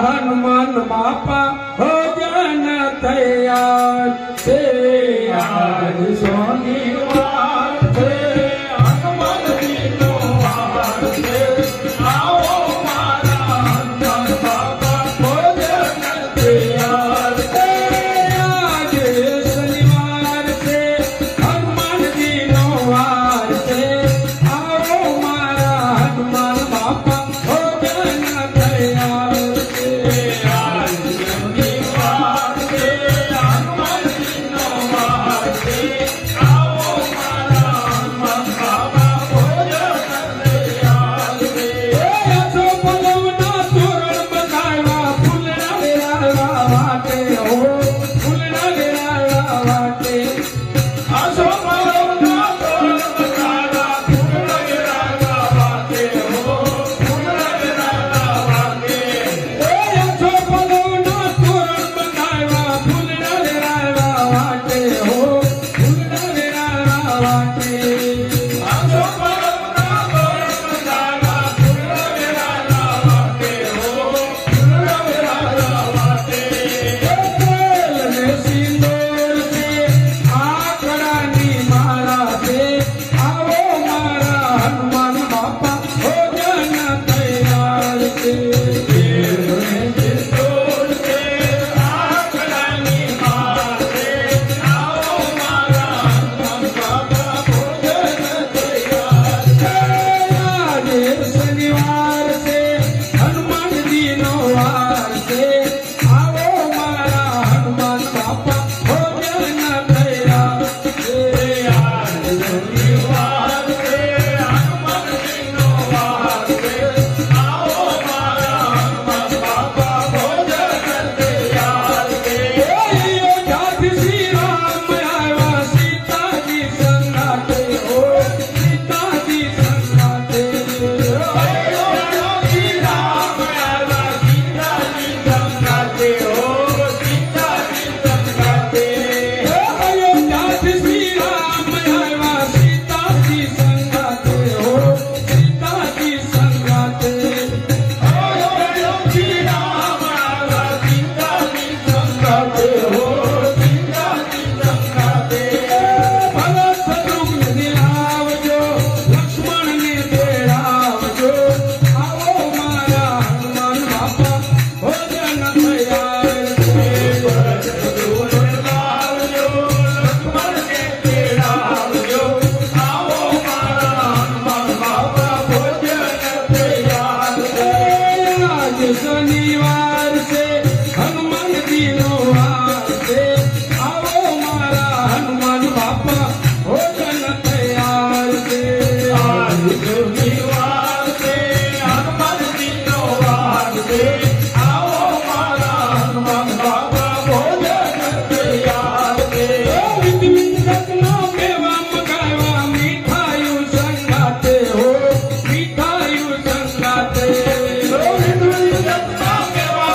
હનુમાન બાપા ભોજન તૈયાર છે આજ શનિવાર છે હનુમાનજીનો વાર છે આવો મારા હનુમાન બાપા ભોજન તૈયાર છે આજ શનિવાર છે હનુમાનજીનો વાર છે આવો મારા હનુમાન બાપા ભોજન તૈયાર છે આજ શનિવાર છે હનુમાનજીનો વાર છે આવો મારા હનુમાન બાપા ભોજન તૈયાર છે આસો પલવના તોરણ બધાવ્યા ફૂલના વેરાળવા વાટે હો ફૂલના વેરાળવા વાટે આસો પલવના તોરણ બધાવ્યા ફૂલના વેરાળવા વાટે હો ફૂલના વેરાળવા વાટે આસો પલવના તોરણ બધાવ્યા ફૂલના વેરાળવા વાટે હો ફૂલના વેરાળવા વાટે આસો પલવના તોરણ બધાવ્યા ફૂલના વેરાળવા વાટે હો ફૂલના વેરાળવા વાટે તેલ ને સિંદૂર છે આંકડાની માળા છે આવો મારા હનુમાન બાપા ભોજન તૈયાર છે તેલ ને સિંદૂર છે આંકડાની માળા છે આવો મારા હનુમાન બાપા ભોજન તૈયાર છે આજે શનિવાર છે હનુમાનજીનો વાર છે આવો મારા હનુમાન બાપા ભોજન તૈયાર છે આજ શનિવાર છે હનુમાનજીનો વાર છે આવો મારા હનુમાન બાપા ભોજન તૈયાર છે અયોધ્યાથી શ્રી રામ આવ્યા સીતાજી સંગાતે હો સીતાજી સંગાતે અયોધ્યાથી રામ આવ્યા સીતાજી સંગાતે હો સીતાજી સંગાતે અયોધ્યાથી શ્રી રામ આવ્યા સીતાજી સંગાતે હો સીતાજી સંગાતે અયોધ્યાથી રામ આવ્યા સીતાજી સંગાતે હો સીતાજી સંગાતે ભરત શત્રુઘ્નને લાવજો લક્ષ્મણને તેડાવજો આવો મારા હનુમાન બાપા ભોજન તૈયાર છે ભરત શત્રુઘ્નને લાવજો લક્ષ્મણને તેડાવજો આવો મારા હનુમાન બાપા ભોજન તૈયાર છે આજ શનિવાર છે હનુમાનજીનો વાર છે આવો મારા હનુમાન બાપા ભોજન તૈયાર છે આજ શનિવાર છે હનુમાનજીનો વાર છે આવો મારા હનુમાન બાપા ભોજન તૈયાર છે વિધિવિધકનો કેવા મગાવ્યા મીઠાયું સંગાતે હો મીઠાયું સંગાતે વિધિવિધકનો કેવા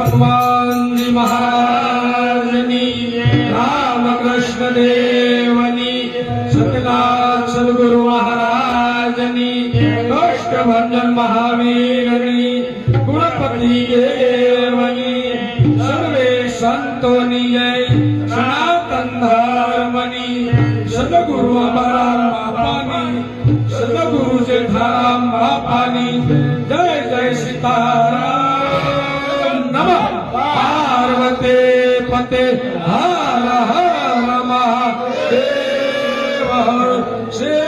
હનુમાનજી મહારાજની રામકૃષ્ણ દેવની સતનાથ સદગુરુ મહારાજની કષ્ટભંજન મહાવીરની ગુણપતિ દેવની સર્વે સંતોની જય સનાતન ધર્મની સદગુરુ અમારા બાપાની સદગુરુ જેઠારામ બાપાની જય જય સીતારામ નમઃ પાર્વતે પતે હર હર મહાદેવ શ્રી